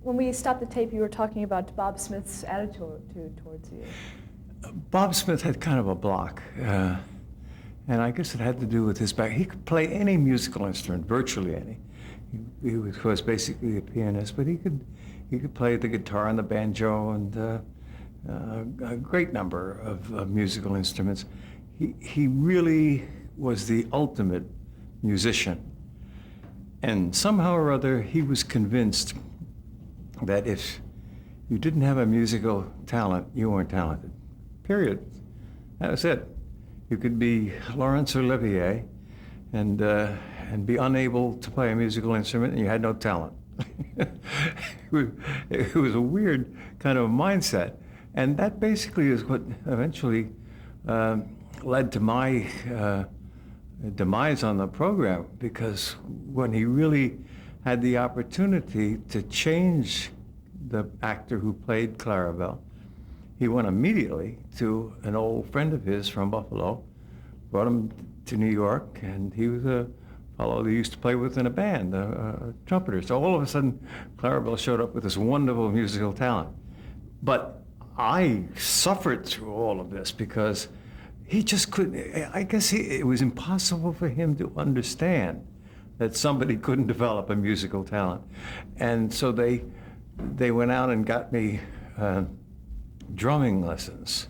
When we stopped the tape, you were talking about Bob Smith's attitude towards you. Bob Smith had kind of a block, and I guess it had to do with his back. He could play any musical instrument, virtually any. He was basically a pianist, but he could play the guitar and the banjo and a great number of musical instruments. He really was the ultimate musician. And somehow or other, he was convinced that if you didn't have a musical talent, you weren't talented. Period. That was it. You could be Laurence Olivier and be unable to play a musical instrument, and you had no talent. It was a weird kind of mindset. And that basically is what eventually led to my demise on the program, because when he really had the opportunity to change the actor who played Clarabelle, he went immediately to an old friend of his from Buffalo, brought him to New York, and he was a fellow they used to play with in a band, a trumpeter. So all of a sudden, Clarabelle showed up with this wonderful musical talent. But I suffered through all of this because he just couldn't, I guess it was impossible for him to understand that somebody couldn't develop a musical talent. And so they went out and got me drumming lessons.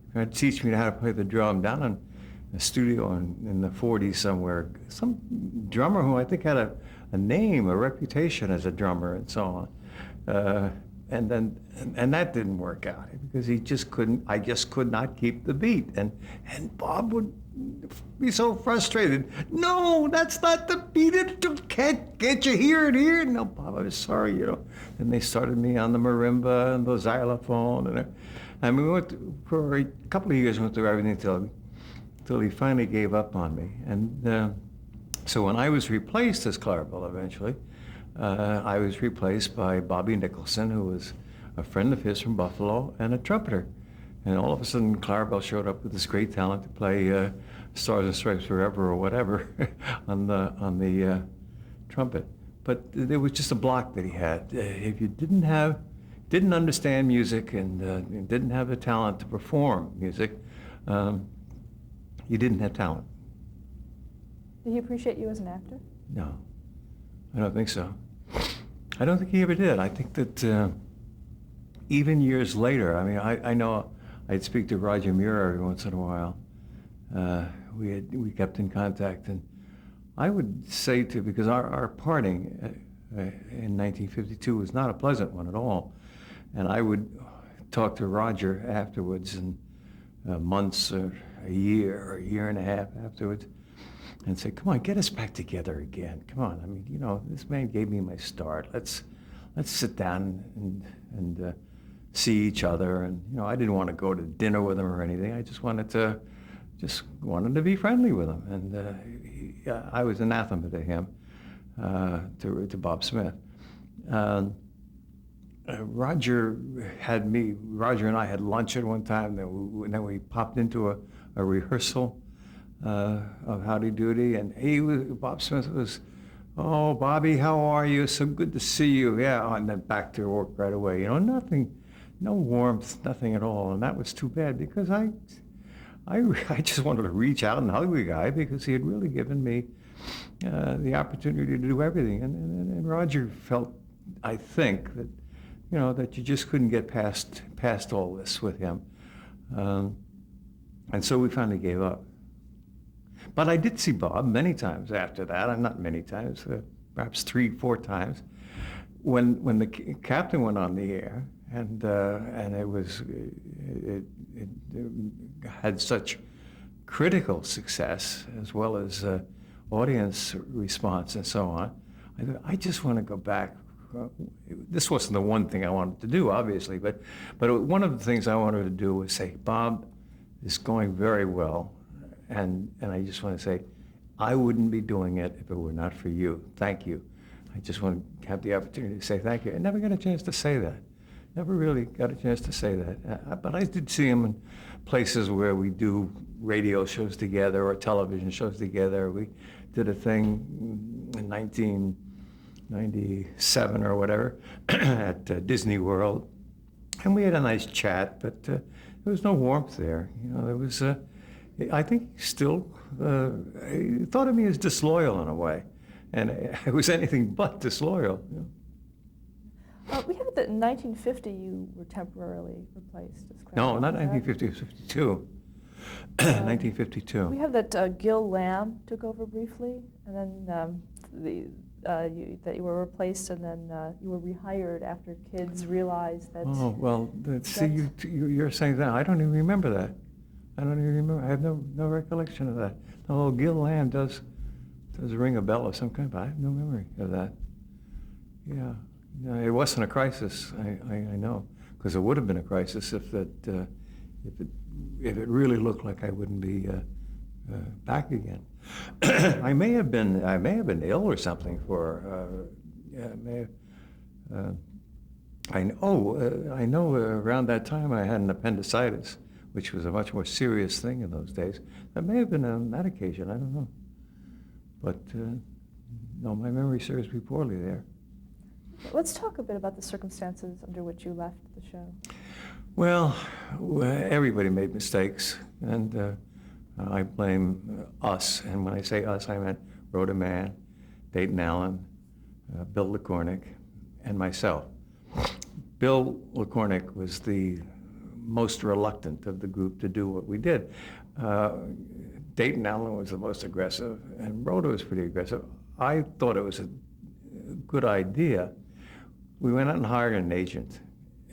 They tried to teach me how to play the drum down in a studio in the 40s somewhere. Some drummer who I think had a name, a reputation as a drummer and so on. And that didn't work out because I just could not keep the beat. And Bob would be so frustrated. No, that's not the beat. It can't you hear it here? No, Bob, I'm sorry, you know. And they started me on the marimba and the xylophone. And we went for a couple of years, went through everything till he finally gave up on me. And so when I was replaced as Clarabelle eventually, I was replaced by Bobby Nicholson, who was a friend of his from Buffalo and a trumpeter. And all of a sudden, Clarabelle showed up with this great talent to play Stars and Stripes Forever or whatever on the trumpet. But there was just a block that he had. If you didn't understand music and didn't have the talent to perform music, you didn't have talent. Did he appreciate you as an actor? No, I don't think so. I don't think he ever did. I think that even years later, I mean, I know I'd speak to Roger Muir every once in a while. We kept in contact, and I would say because our parting in 1952 was not a pleasant one at all, and I would talk to Roger afterwards, and months or a year and a half afterwards, and say, "Come on, get us back together again. Come on. I mean, you know, this man gave me my start. Let's sit down and see each other." And you know, I didn't want to go to dinner with him or anything. I just wanted to be friendly with him. And I was anathema to him, to Bob Smith. Roger and I had lunch at one time. Then we popped into a rehearsal of Howdy Doody, and Bob Smith was, "Oh, Bobby, how are you? So good to see you." Yeah, and then back to work right away. You know, nothing, no warmth, nothing at all. And that was too bad because I just wanted to reach out and hug the guy because he had really given me the opportunity to do everything. And Roger felt, I think, that, you know, that you just couldn't get past all this with him. And so we finally gave up. But I did see Bob many times after that, not many times, perhaps 3-4 times, when the captain went on the air, and it had such critical success as well as audience response and so on. I just want to go back. This wasn't the one thing I wanted to do, obviously, but one of the things I wanted to do was say, "Bob, it's going very well. And I just want to say, I wouldn't be doing it if it were not for you. Thank you." I just want to have the opportunity to say thank you. I never got a chance to say that. Never really got a chance to say that. But I did see him in places where we do radio shows together or television shows together. We did a thing in '97 or whatever, at Disney World. And we had a nice chat, but there was no warmth there. There was, I think still, he thought of me as disloyal in a way. And I was anything but disloyal. We have that in 1950 you were temporarily replaced as Crown. No, not 1950, it was 52. 1952. We have that Gil Lamb took over briefly, and then that you were replaced, and then you were rehired after kids realized that. Oh, well, see, you're saying that. I don't even remember that. I don't even remember. I have no recollection of that. Oh, Gil Lamb does ring a bell of some kind, but I have no memory of that. Yeah. No, it wasn't a crisis, I know, because it would have been a crisis if it really looked like I wouldn't be back again. I may have been ill or something for. I know around that time I had an appendicitis, which was a much more serious thing in those days. That may have been on that occasion. I don't know, but no, my memory serves me poorly there. Let's talk a bit about the circumstances under which you left the show. Well, everybody made mistakes, and I blame us. And when I say us, I meant Rhoda Mann, Dayton Allen, Bill LeCornick, and myself. Bill LeCornick was the most reluctant of the group to do what we did. Dayton Allen was the most aggressive, and Rhoda was pretty aggressive. I thought it was a good idea. We went out and hired an agent,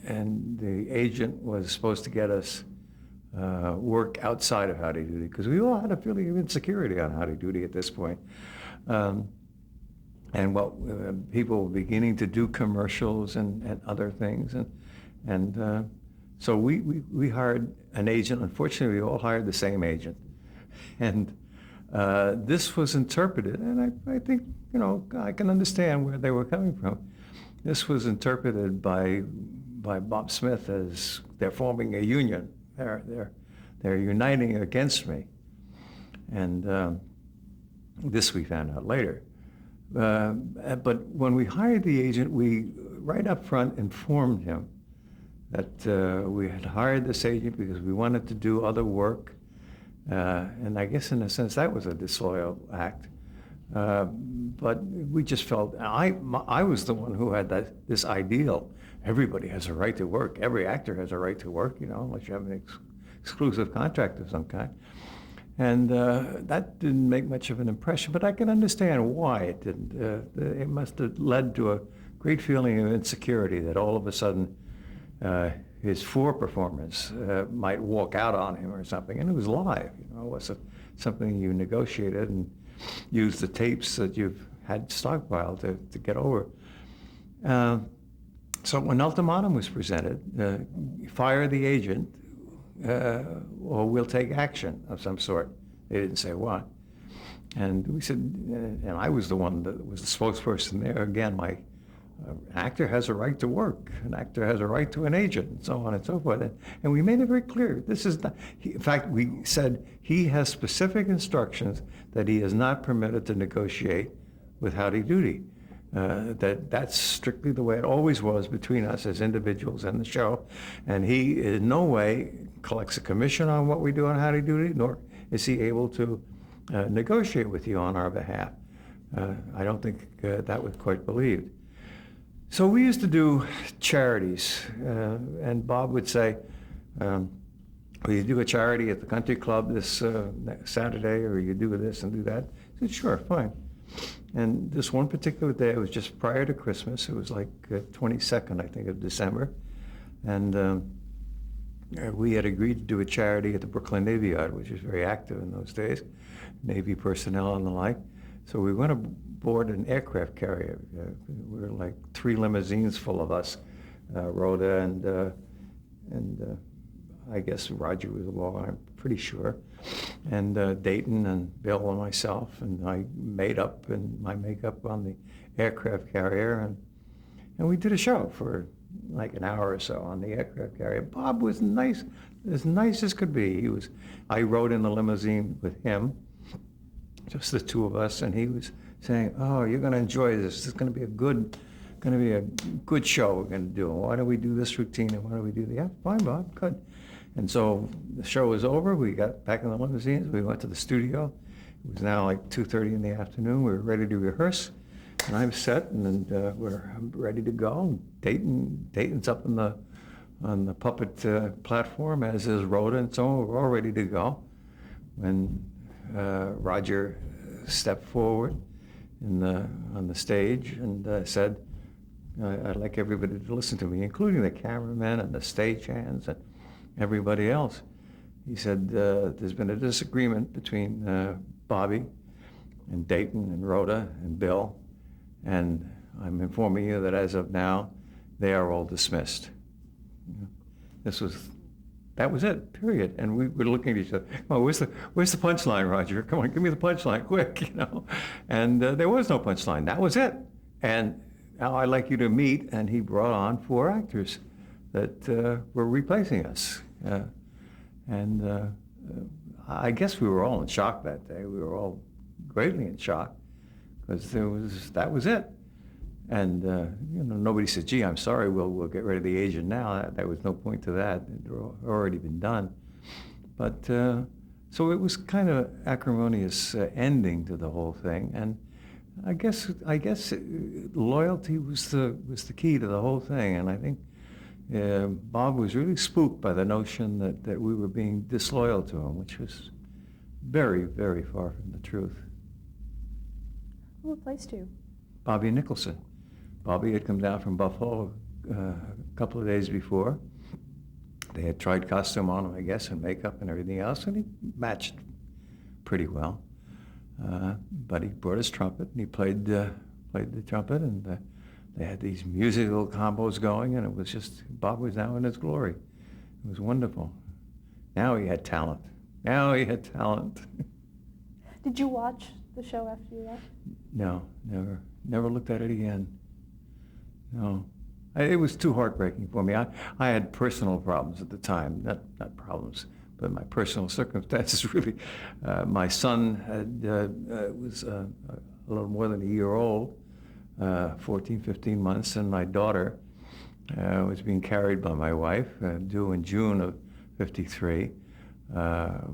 and the agent was supposed to get us work outside of Howdy Doody, because we all had a feeling of insecurity on Howdy Doody at this point. And people were beginning to do commercials and other things, and so we hired an agent. Unfortunately, we all hired the same agent, and this was interpreted, and I think I can understand where they were coming from. This was interpreted by Bob Smith as they're forming a union. They're uniting against me, and this we found out later. But when we hired the agent, we right up front informed him that we had hired this agent because we wanted to do other work, and I guess in a sense that was a disloyal act. But we just felt, I was the one who had this ideal. Everybody has a right to work. Every actor has a right to work, unless you have an exclusive contract of some kind. And that didn't make much of an impression, but I can understand why it didn't. It must have led to a great feeling of insecurity that all of a sudden his performance might walk out on him or something. And it was live, it wasn't something you negotiated and use the tapes that you've had stockpiled to get over. So when ultimatum was presented, fire the agent or we'll take action of some sort. They didn't say what. And we said, and I was the one that was the spokesperson there. Again, my actor has a right to work. An actor has a right to an agent, and so on and so forth. And we made it very clear. This is not, in fact, we said he has specific instructions that he is not permitted to negotiate with Howdy Doody. That's strictly the way it always was between us as individuals and the show. And he in no way collects a commission on what we do on Howdy Doody, nor is he able to negotiate with you on our behalf. I don't think that was quite believed. So we used to do charities, and Bob would say, will you do a charity at the country club this Saturday, or you do this and do that? I said, sure, fine. And this one particular day, it was just prior to Christmas. It was like 22nd, I think, of December. And we had agreed to do a charity at the Brooklyn Navy Yard, which was very active in those days, Navy personnel and the like. So we went aboard an aircraft carrier. We were like 3 limousines full of us, Rhoda and I guess Roger was along, I'm pretty sure, and Dayton and Bill and myself, and I made up and my makeup on the aircraft carrier, and we did a show for like an hour or so on the aircraft carrier. Bob was nice as could be. I rode in the limousine with him, just the two of us, and he was saying, "Oh, you're going to enjoy this. This is going to be a good show we're going to do. Why don't we do this routine and why don't we do that?" "Yeah, fine, Bob, good." And so the show was over. We got back in the limousines. We went to the studio. It was now like 2:30 in the afternoon. We were ready to rehearse. And I'm set, and we're ready to go. Dayton's up on the puppet platform, as is Rhoda, and so on. We're all ready to go. When Roger stepped forward on the stage and said, "I'd like everybody to listen to me, including the cameramen and the stagehands and everybody else." He said, "There's been a disagreement between Bobby and Dayton and Rhoda and Bill, and I'm informing you that as of now, they are all dismissed." That was it, period. And we were looking at each other. "Oh, where's the punchline, Roger? Come on, give me the punchline, quick, And there was no punchline. That was it. And now I'd like you to meet, and he brought on 4 actors that were replacing us. I guess we were all in shock that day. We were all greatly in shock, because that was it. And nobody said, "Gee, I'm sorry, we'll get rid of the agent now." There was no point to that. It had already been done. But so it was kind of an acrimonious ending to the whole thing. And I guess loyalty was the key to the whole thing. And I think Bob was really spooked by the notion that we were being disloyal to him, which was very, very far from the truth. Who replaced you? Bobby Nicholson. Bobby had come down from Buffalo a couple of days before. They had tried costume on him, I guess, and makeup and everything else, and he matched pretty well. But he brought his trumpet, and he played the trumpet, and they had these musical combos going, and it was just, Bob was now in his glory. It was wonderful. Now he had talent. Did you watch the show after you left? No, never looked at it again. No, it was too heartbreaking for me. I had personal problems at the time, not problems, but my personal circumstances really. My son was a little more than a year old, 14, 15 months, and my daughter was being carried by my wife, due in June of '53.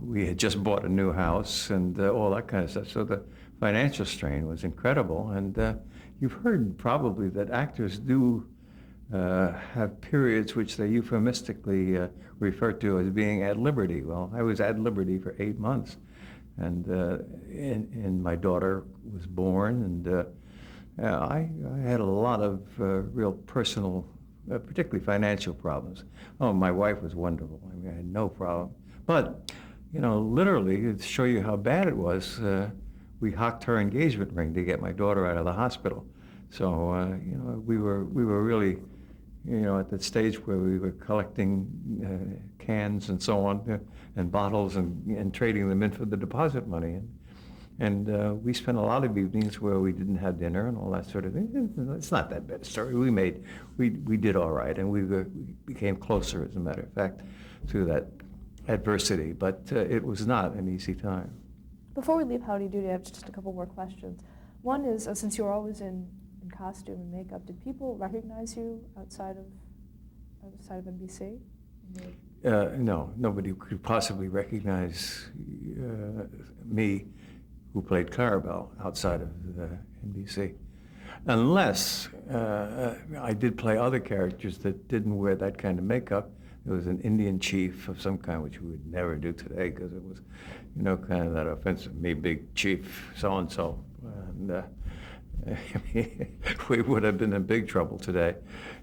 We had just bought a new house and all that kind of stuff, so the financial strain was incredible. And you've heard probably that actors do have periods which they euphemistically refer to as being at liberty. Well, I was at liberty for 8 months, and my daughter was born, and I had a lot of real personal, particularly financial problems. Oh, my wife was wonderful. I mean, I had no problem. But, literally, to show you how bad it was, we hocked her engagement ring to get my daughter out of the hospital. So, we were really, at that stage where we were collecting cans and so on, and bottles and trading them in for the deposit money. And we spent a lot of evenings where we didn't have dinner and all that sort of thing. It's not that bad a story. We did all right, and we became closer, as a matter of fact, through that adversity. But it was not an easy time. Before we leave Howdy Doody, I have just a couple more questions. One is, since you were always in costume and makeup, did people recognize you outside of NBC? No, nobody could possibly recognize me, who played Clarabelle, outside of NBC, unless I did play other characters that didn't wear that kind of makeup. There was an Indian chief of some kind, which we would never do today, because it was, kind of that offensive, "Me big chief, so-and-so." And we would have been in big trouble today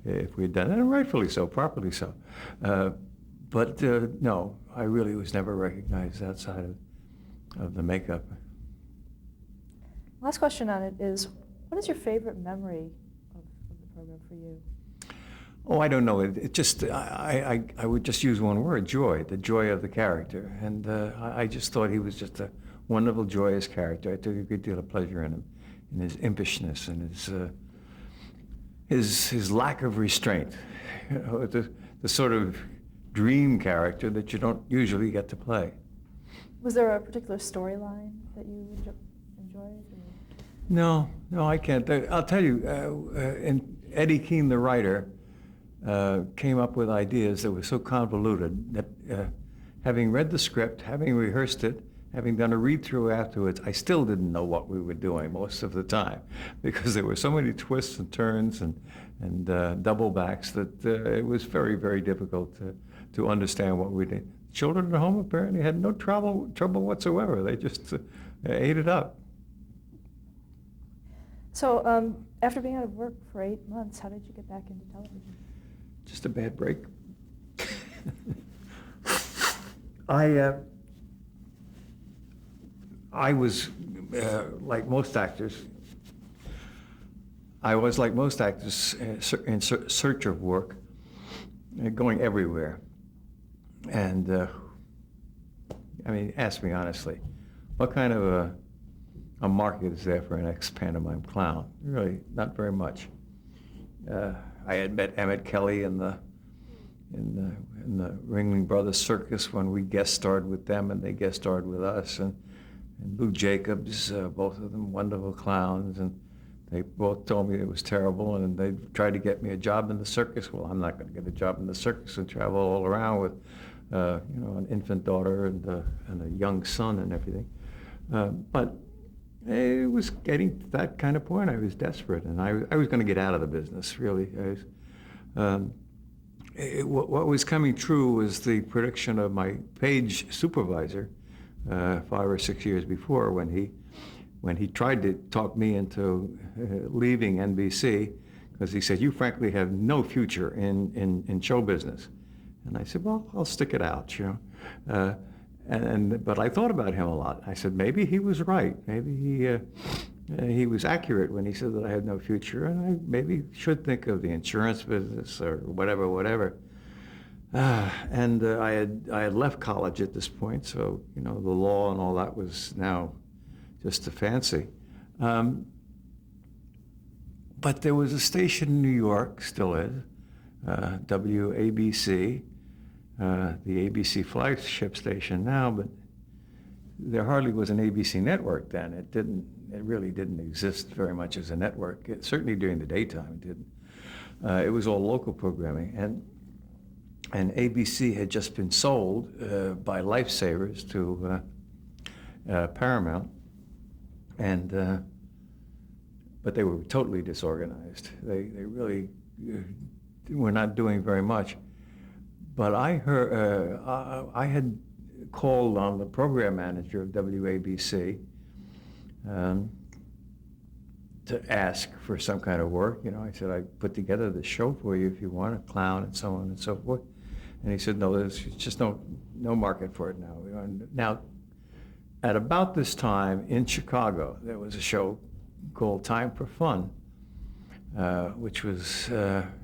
if we had done it, and rightfully so, properly so. But no, I really was never recognized outside of the makeup. Last question on it is, what is your favorite memory of the program for you? Oh, I don't know. It just, I would just use one word: joy. The joy of the character. And I just thought he was just a wonderful, joyous character. I took a great deal of pleasure in him, in his impishness and his lack of restraint. The sort of dream character that you don't usually get to play. Was there a particular storyline that you enjoyed? No, no, I can't. I'll tell you, and Eddie Keene, the writer, came up with ideas that were so convoluted that having read the script, having rehearsed it, having done a read-through afterwards, I still didn't know what we were doing most of the time because there were so many twists and turns and double backs that it was very, very difficult to understand what we did. Children at home apparently had no trouble whatsoever. They just ate it up. So after being out of work for 8 months, how did you get back into television? Just a bad break. I was like most actors. I was like most actors in search of work, going everywhere. And I mean, ask me honestly, what kind of a market is there for an ex-pantomime clown? Really, not very much. I had met Emmett Kelly in the Ringling Brothers Circus when we guest starred with them, and they guest starred with us. And Lou Jacobs, both of them wonderful clowns, and they both told me it was terrible, and they tried to get me a job in the circus. Well, I'm not going to get a job in the circus and travel all around with, an infant daughter and a young son and everything. But it was getting to that kind of point. I was desperate, and I was going to get out of the business, really. What was coming true was the prediction of my page supervisor 5 or 6 years before, when he tried to talk me into leaving NBC, because he said, "You frankly have no future in show business." And I said, "Well, I'll stick it out, you know." But I thought about him a lot. I said, maybe he was right. Maybe he was accurate when he said that I had no future, and I maybe should think of the insurance business or whatever. I had left college at this point, so the law and all that was now just a fancy. But there was a station in New York, still is, WABC. The ABC flagship station now, but there hardly was an ABC network then. It really didn't exist very much as a network. Certainly during the daytime, it didn't. It was all local programming, and ABC had just been sold by Lifesavers to Paramount, but they were totally disorganized. They really were not doing very much. But I heard, I had called on the program manager of WABC to ask for some kind of work. I said, "I put together this show for you if you want, a clown and so on and so forth." And he said, "No, there's just no market for it now." Now, at about this time in Chicago, there was a show called Time for Fun, which was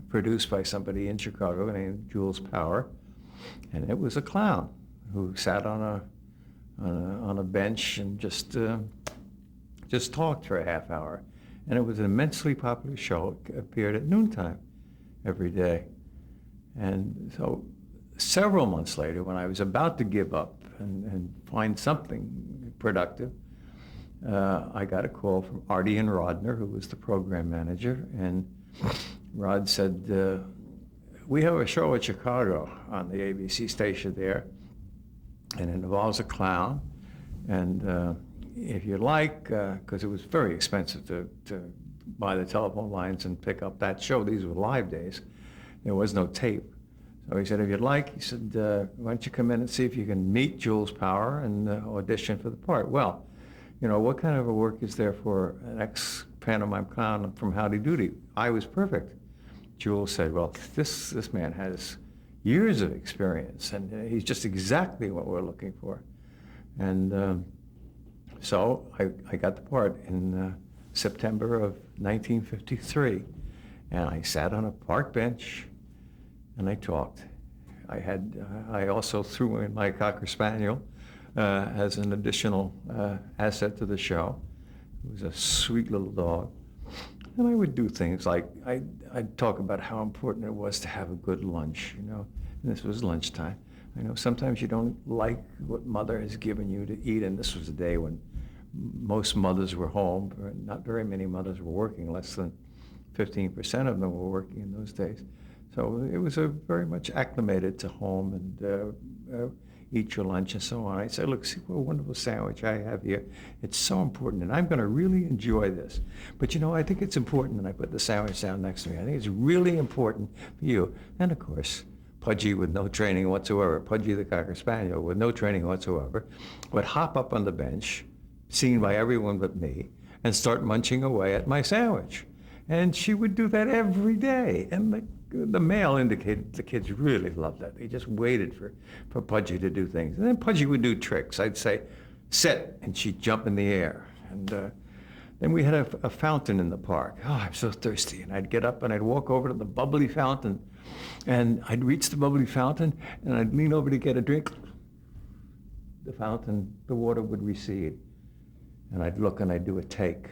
produced by somebody in Chicago named Jules Power, and it was a clown who sat on a bench and just talked for a half hour, and it was an immensely popular show. It appeared at noontime every day, and so several months later, when I was about to give up and find something productive, I got a call from Artie and Rodner, who was the program manager, and Rod said, "We have a show at Chicago on the ABC station there, and it involves a clown, and if you'd like, because it was very expensive to buy the telephone lines and pick up that show. These were live days. There was no tape. So he said, if you'd like, he said, why don't you come in and see if you can meet Jules Power and audition for the part." Well, what kind of a work is there for an ex-pantomime clown from Howdy Doody? I was perfect. Jules said, "Well, this man has years of experience, and he's just exactly what we're looking for." And so I got the part in September of 1953, and I sat on a park bench, and I talked. I also threw in my Cocker Spaniel as an additional asset to the show. It was a sweet little dog. And I would do things like, I'd talk about how important it was to have a good lunch, and this was lunchtime. I know sometimes you don't like what mother has given you to eat, and this was a day when most mothers were home. Not very many mothers were working. Less than 15% of them were working in those days. So it was very much acclimated to home and eat your lunch and so on. I said, look, see what a wonderful sandwich I have here. It's so important, and I'm going to really enjoy this. But you know, I think it's important, and I put the sandwich down next to me. I think it's really important for you. And of course, Pudgy with no training whatsoever, Pudgy the Cocker Spaniel with no training whatsoever, would hop up on the bench, seen by everyone but me, and start munching away at my sandwich. And she would do that every day. And the mail indicated the kids really loved that. They just waited for Pudgy to do things. And then Pudgy would do tricks. I'd say, sit, and she'd jump in the air. And then we had a fountain in the park. Oh, I'm so thirsty. And I'd get up and I'd walk over to the bubbly fountain. And I'd reach the bubbly fountain, and I'd lean over to get a drink. The fountain, the water would recede. And I'd look and I'd do a take.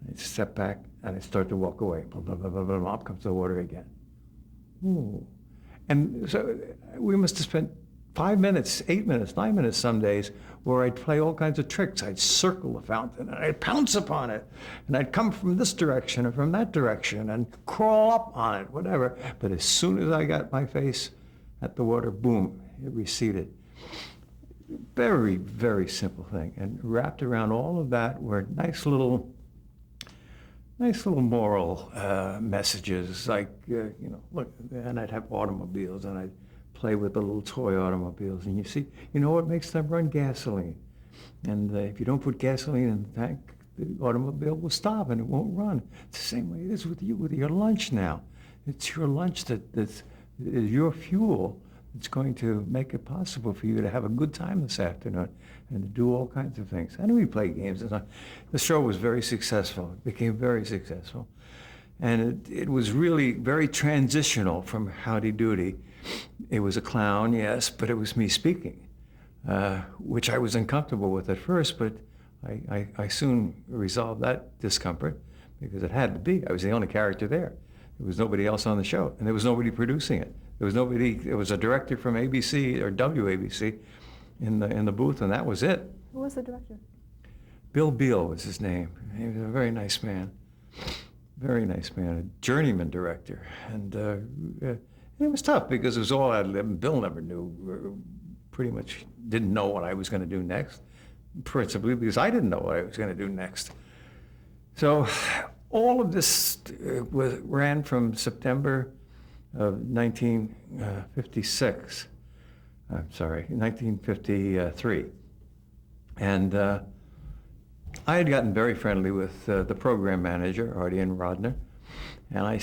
I'd step back and I'd start to walk away. Blah, blah, blah, blah, blah, blah. Up comes the water again. Ooh. And so we must have spent 5 minutes, 8 minutes, 9 minutes some days where I'd play all kinds of tricks. I'd circle the fountain and I'd pounce upon it. And I'd come from this direction or from that direction and crawl up on it, whatever. But as soon as I got my face at the water, boom, it receded. Very, very simple thing. And wrapped around all of that were nice little moral messages, like, look, and I'd have automobiles, and I'd play with the little toy automobiles, and you know what makes them run? Gasoline. And if you don't put gasoline in the tank, the automobile will stop and it won't run. It's the same way it is with you, with your lunch now. It's your lunch that's your fuel. It's going to make it possible for you to have a good time this afternoon and to do all kinds of things. And we played games. The show was very successful. It became very successful. And it was really very transitional from Howdy Doody. It was a clown, yes, but it was me speaking, which I was uncomfortable with at first, but I soon resolved that discomfort because it had to be. I was the only character there. There was nobody else on the show, and there was nobody producing it. There was a director from ABC or WABC in the booth, and that was it. Who was the director? Bill Beal was his name. He was a very nice man. Very nice man, a journeyman director. And it was tough because it was all ad lib, and Bill never knew, pretty much didn't know what I was going to do next, principally because I didn't know what I was going to do next. So all of this ran from September of 1953. And I had gotten very friendly with the program manager, Ardian Rodner, and I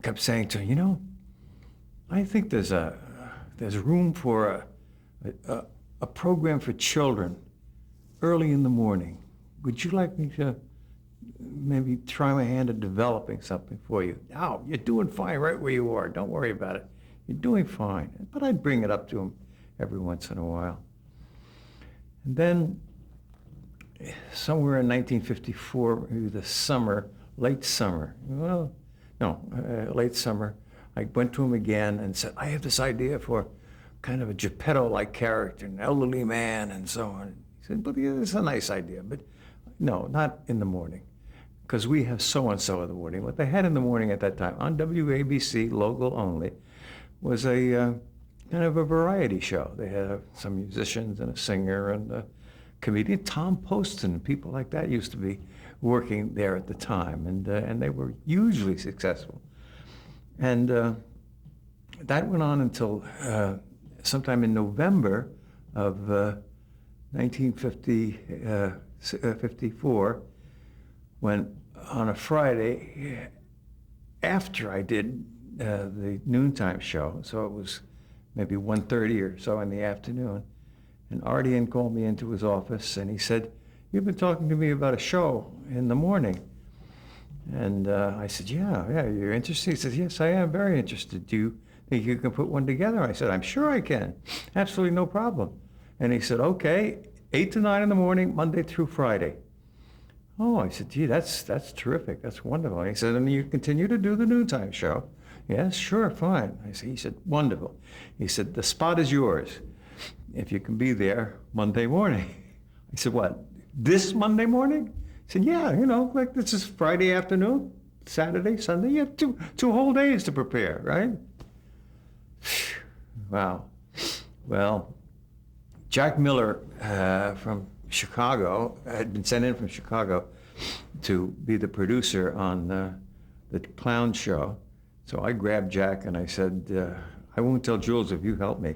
kept saying to him, I think there's room for a program for children early in the morning. Would you like me to maybe try my hand at developing something for you? No, you're doing fine right where you are. Don't worry about it. You're doing fine. But I'd bring it up to him every once in a while. And then somewhere in 1954, maybe late summer, I went to him again and said, I have this idea for kind of a Geppetto-like character, an elderly man and so on. He said, but yeah, it's a nice idea, but no, not in the morning, because we have so-and-so in the morning. What they had in the morning at that time, on WABC, local only, was a kind of a variety show. They had some musicians and a singer and a comedian. Tom Poston, people like that used to be working there at the time, and they were hugely successful. And that went on until sometime in November of 1954, when on a Friday, after I did the noontime show, so it was maybe 1:30 or so in the afternoon, and Ardian called me into his office and he said, you've been talking to me about a show in the morning. And I said, yeah, you're interested? He said, yes, I am very interested. Do you think you can put one together? I said, I'm sure I can. Absolutely no problem. And he said, okay, 8 to 9 in the morning, Monday through Friday. Oh, I said, gee, that's terrific. That's wonderful. And he said, and you continue to do the noontime show? Yes, sure, fine. He said, wonderful. He said, the spot is yours. if you can be there Monday morning. I said, what, this Monday morning? He said, yeah, like this is Friday afternoon, Saturday, Sunday. You have two whole days to prepare, right? Wow. Well, Jack Miller from Chicago had been sent in from Chicago to be the producer on the clown show. So I grabbed Jack and I said, I won't tell Jules if you help me,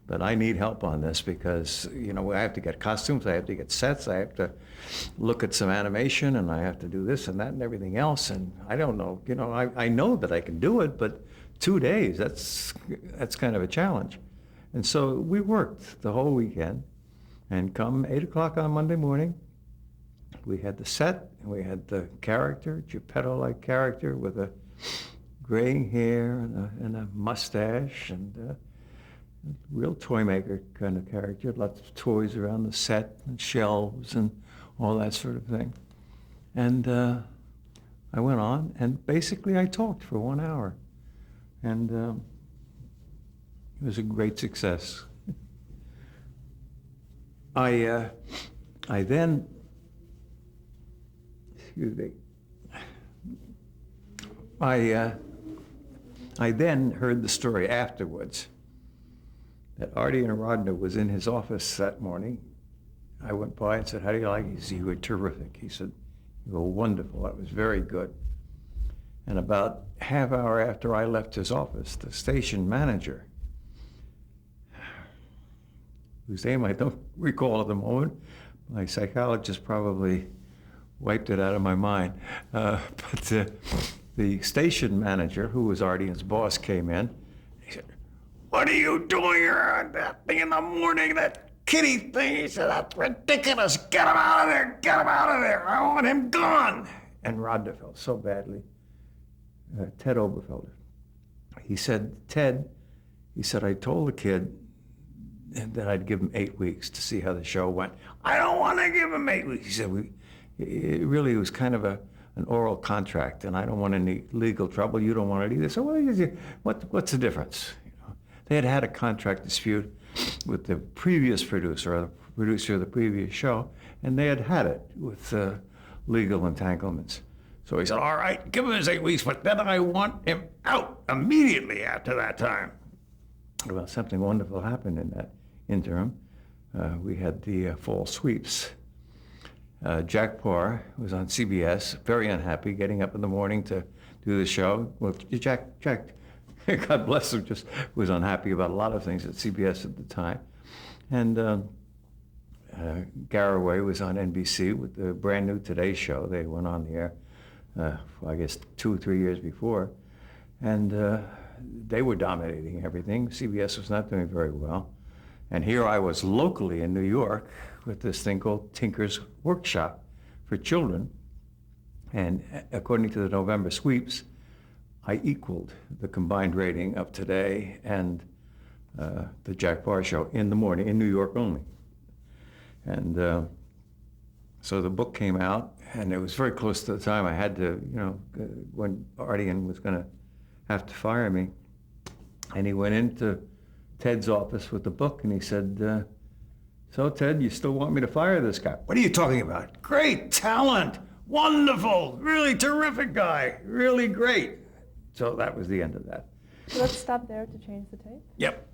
but I need help on this because, I have to get costumes, I have to get sets, I have to look at some animation, and I have to do this and that and everything else. And I don't know, I know that I can do it, but 2 days, that's kind of a challenge. And so we worked the whole weekend, and come 8 o'clock on Monday morning, we had the set, and we had the character, Geppetto-like character with a graying hair and a mustache, and a real toy maker kind of character, lots of toys around the set and shelves and all that sort of thing. And I went on, and basically I talked for 1 hour. And it was a great success. I then, excuse me, I then heard the story afterwards that Artie and Rodner was in his office that morning. I went by and said, how do you like it? He said, you were terrific. He said, you were wonderful. That was very good. And about half hour after I left his office, the station manager, whose name I don't recall at the moment, my psychologist probably wiped it out of my mind, but the station manager, who was Artie's boss, came in. He said, what are you doing here on that thing in the morning, that kitty thing? He said, that's ridiculous. Get him out of there. Get him out of there. I want him gone. And Rodner felt so badly. Ted Oberfelder. He said, Ted, he said, I told the kid that I'd give him 8 weeks to see how the show went. I don't want to give him 8 weeks. He said, it really was kind of an oral contract, and I don't want any legal trouble. You don't want it either. So what's the difference? They had had a contract dispute with the previous producer, or the producer of the previous show, and they had it with legal entanglements. So he said, all right, give him his 8 weeks, but then I want him out immediately after that time. Well, something wonderful happened in that interim. We had the fall sweeps. Jack Parr was on CBS, very unhappy, getting up in the morning to do the show. Well, Jack, God bless him, just was unhappy about a lot of things at CBS at the time. And Garraway was on NBC with the brand new Today Show. They went on the air, I guess, 2 or 3 years before. And they were dominating everything. CBS was not doing very well. And here I was locally in New York with this thing called Tinker's Workshop for Children. And according to the November sweeps, I equaled the combined rating of Today and the Jack Parr Show in the morning, in New York only. And so the book came out, and it was very close to the time I had to, when Artie was going to have to fire me. And he went into Ted's office with the book, and he said, so Ted, you still want me to fire this guy? What are you talking about? Great talent, wonderful, really terrific guy, really great. So that was the end of that. So let's stop there to change the tape. Yep.